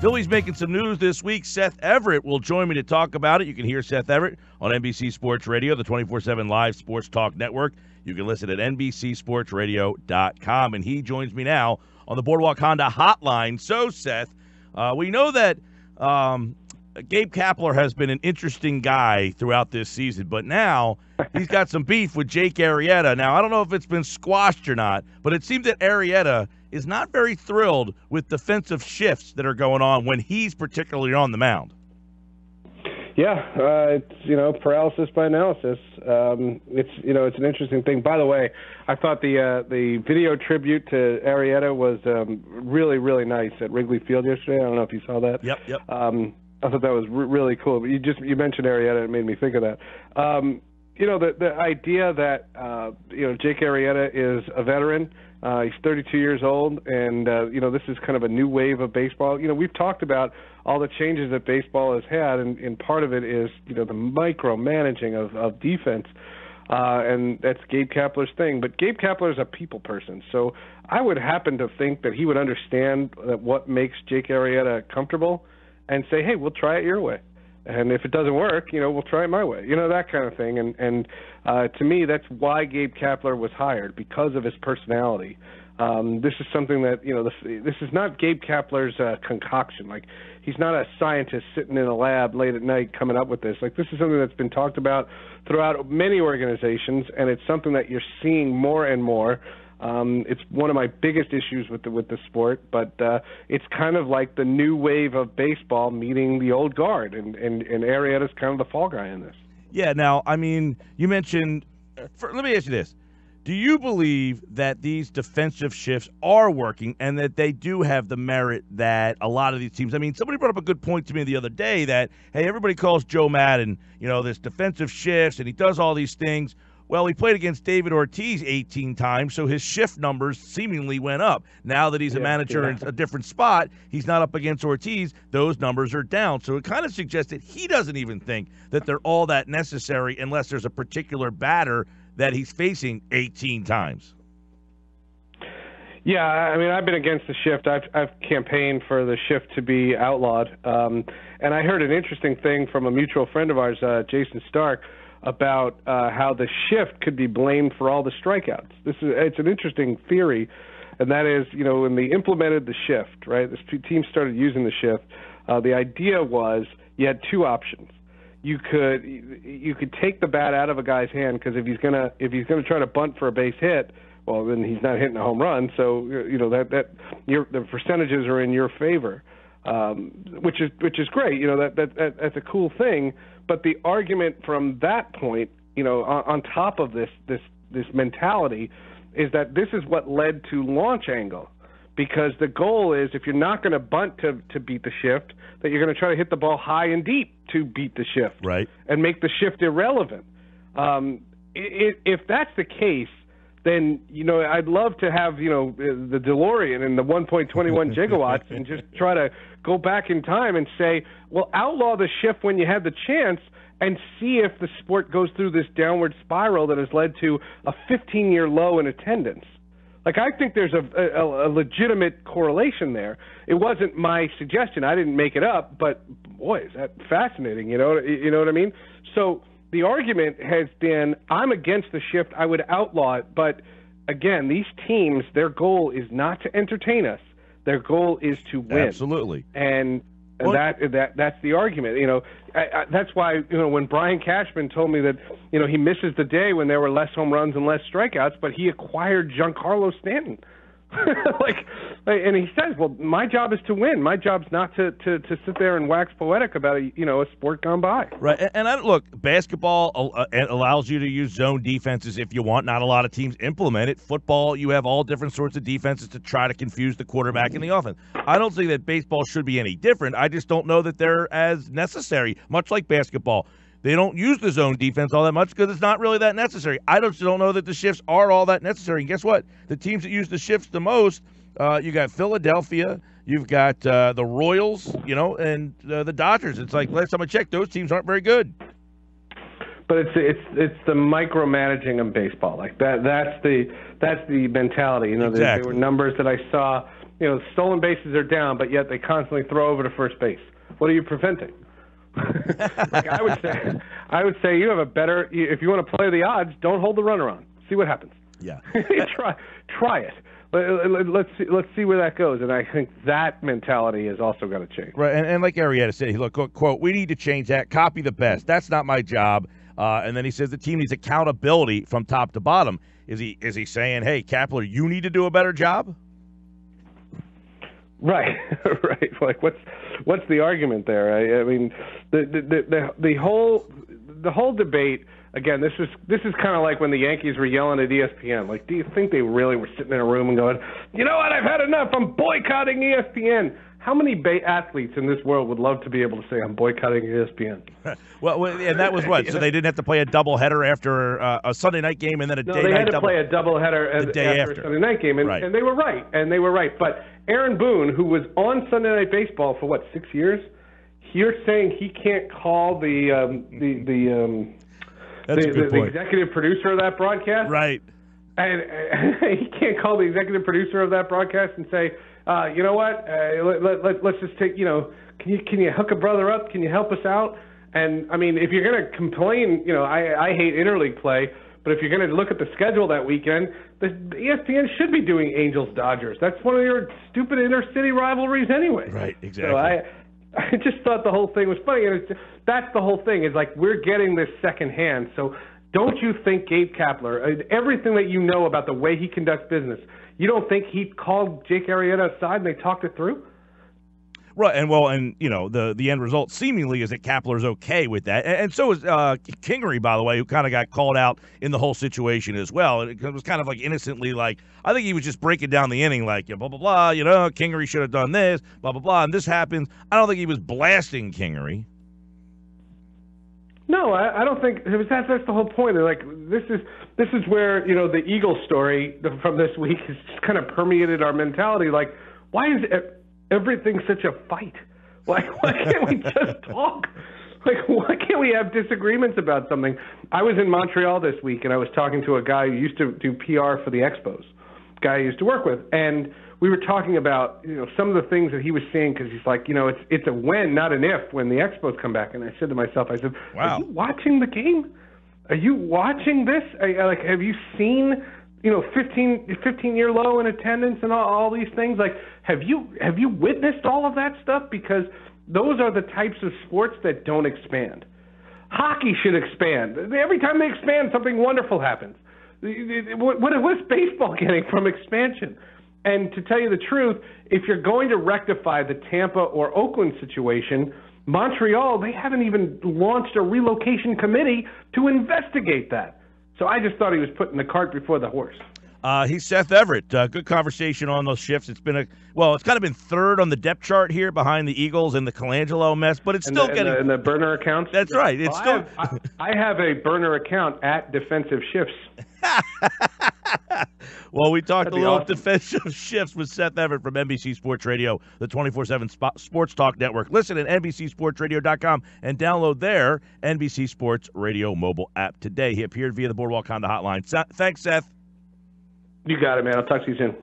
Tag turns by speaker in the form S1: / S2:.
S1: Phillies making some news this week. Seth Everett will join me to talk about it. You can hear Seth Everett on NBC Sports Radio, the 24/7 live sports talk network. You can listen at NBCSportsRadio.com. And he joins me now on the Boardwalk Honda hotline. So, Seth, we know that Gabe Kapler has been an interesting guy throughout this season, but now he's got some beef with Jake Arrieta. Now, I don't know if it's been squashed or not, but it seems that Arrieta is not very thrilled with defensive shifts that are going on when he's particularly on the mound.
S2: Yeah, it's paralysis by analysis. It's an interesting thing. By the way, I thought the video tribute to Arrieta was really, really nice at Wrigley Field yesterday. I don't know if you saw that.
S1: Yep.
S2: I thought that was really cool. But you mentioned Arrieta, it made me think of that. The idea that Jake Arrieta is a veteran. He's 32 years old, and this is kind of a new wave of baseball. We've talked about all the changes that baseball has had, and part of it is the micromanaging of defense, and that's Gabe Kapler's thing. But Gabe Kapler is a people person, so I would happen to think that he would understand that what makes Jake Arrieta comfortable, and say, hey, we'll try it your way. And if it doesn't work, we'll try it my way. That kind of thing. And to me, that's why Gabe Kapler was hired, because of his personality. This is something that, this is not Gabe Kapler's concoction. Like, he's not a scientist sitting in a lab late at night coming up with this. Like, this is something that's been talked about throughout many organizations, and it's something that you're seeing more and more. It's one of my biggest issues with the sport, but it's kind of like the new wave of baseball meeting the old guard, and Arrieta's kind of the fall guy in this. Yeah,
S1: now, I mean, you mentioned let me ask you this. Do you believe that these defensive shifts are working and that they do have the merit that a lot of these teams – I mean, somebody brought up a good point to me the other day that, hey, everybody calls Joe Madden, this defensive shifts, and he does all these things. Well, he played against David Ortiz 18 times, so his shift numbers seemingly went up. Now that he's a manager in a different spot, he's not up against Ortiz, those numbers are down. So it kind of suggests that he doesn't even think that they're all that necessary unless there's a particular batter that he's facing 18 times.
S2: Yeah, I mean, I've been against the shift. I've campaigned for the shift to be outlawed. And I heard an interesting thing from a mutual friend of ours, Jason Stark, about how the shift could be blamed for all the strikeouts. It's an interesting theory, and that is, when they implemented the shift, right? The team started using the shift. The idea was you had two options. You could take the bat out of a guy's hand, because if he's gonna try to bunt for a base hit, well, then he's not hitting a home run. So the percentages are in your favor, which is great. That's a cool thing. But the argument from that point, on top of this mentality, is that this is what led to launch angle, because the goal is, if you're not going to bunt to beat the shift, that you're going to try to hit the ball high and deep to beat the shift,
S1: right,
S2: and make the shift irrelevant. If that's the case, then I'd love to have the DeLorean and the 1.21 gigawatts and just try to go back in time and say, well, outlaw the shift when you had the chance, and see if the sport goes through this downward spiral that has led to a 15-year low in attendance. Like, I think there's a legitimate correlation there. It wasn't my suggestion. I didn't make it up, but boy, is that fascinating. You know what I mean? So the argument has been, I'm against the shift. I would outlaw it. But again, these teams, their goal is not to entertain us. Their goal is to win.
S1: Absolutely.
S2: And that's the argument. That's why when Brian Cashman told me that he misses the day when there were less home runs and less strikeouts, but he acquired Giancarlo Stanton. And he says, well, my job is to win. My job's not to sit there and wax poetic about a sport gone by.
S1: Right. And look, basketball allows you to use zone defenses if you want. Not a lot of teams implement it. Football, you have all different sorts of defenses to try to confuse the quarterback in the offense. I don't think that baseball should be any different. I just don't know that they're as necessary, much like basketball. They don't use the zone defense all that much because it's not really that necessary. I just don't know that the shifts are all that necessary. And guess what? The teams that use the shifts the most, you got Philadelphia, you've got the Royals, and the Dodgers. It's like, last time I checked, those teams aren't very good.
S2: But it's the micromanaging of baseball. Like that's the mentality.
S1: Exactly.
S2: There were numbers that I saw. stolen bases are down, but yet they constantly throw over to first base. What are you preventing? Like I would say you have a better. If you want to play the odds, don't hold the runner on. See what happens.
S1: Yeah.
S2: Try it. Let's see where that goes. And I think that mentality has also got to change.
S1: Right. And like Arrieta said, look, quote, we need to change that. Copy the best. That's not my job. And then he says the team needs accountability from top to bottom. Is he saying, hey, Kapler, you need to do a better job?
S2: Right. Right. Like what's the argument there? I mean, the whole debate. Again, this is kind of like when the Yankees were yelling at ESPN. Like, do you think they really were sitting in a room and going, you know what, I've had enough, I'm boycotting ESPN? How many athletes in this world would love to be able to say, I'm boycotting ESPN?
S1: Well, and that was what? So they didn't have to play a doubleheader after a Sunday night game and then a day night double?
S2: No, they had to play a doubleheader after a Sunday night game, and they were right. And they were right. But Aaron Boone, who was on Sunday Night Baseball for, 6 years? You're saying he can't call the executive producer of that broadcast?
S1: Right.
S2: And he can't call the executive producer of that broadcast and say, you know what, let's just take, can you hook a brother up? Can you help us out? And, I mean, if you're going to complain, I hate interleague play, but if you're going to look at the schedule that weekend, the ESPN should be doing Angels-Dodgers. That's one of your stupid inter-city rivalries anyway.
S1: Right, exactly.
S2: So I just thought the whole thing was funny, and that's the whole thing, is like we're getting this secondhand. So don't you think Gabe Kapler, everything that you know about the way he conducts business, you don't think he called Jake Arrieta aside and they talked it through?
S1: Right, and the end result seemingly is that Kapler's okay with that, and so is Kingery, by the way, who kind of got called out in the whole situation as well. It was kind of like innocently, like I think he was just breaking down the inning, like blah blah blah. Kingery should have done this, blah blah blah, and this happens. I don't think he was blasting Kingery.
S2: No, I don't think that's the whole point. Like this is where the Eagles story from this week has just kind of permeated our mentality. Like, why is everything such a fight? Why can't we just talk? Like, why can't we have disagreements about something? I was in Montreal this week, and I was talking to a guy who used to do PR for the Expos, guy I used to work with, and we were talking about some of the things that he was seeing, because he's like, it's a when, not an if, when the Expos come back. And I said to myself, wow. Are you watching the game? Are you watching this? Have you seen 15-year low in attendance and all these things? Like, have you witnessed all of that stuff? Because those are the types of sports that don't expand. Hockey should expand. Every time they expand, something wonderful happens. What's baseball getting from expansion? And to tell you the truth, if you're going to rectify the Tampa or Oakland situation, Montreal, they haven't even launched a relocation committee to investigate that. So I just thought he was putting the cart before the horse.
S1: He's Seth Everett. Good conversation on those shifts. It's kind of been third on the depth chart here behind the Eagles and the Colangelo mess, but it's still getting
S2: and the burner accounts.
S1: That's right.
S2: I have a burner account at Defensive Shifts.
S1: Well, we talked defensive shifts with Seth Everett from NBC Sports Radio, the 24/7 Sports Talk Network. Listen at NBCSportsRadio.com and download their NBC Sports Radio mobile app today. He appeared via the Boardwalk Honda hotline. Thanks, Seth.
S2: You got it, man. I'll talk to you soon.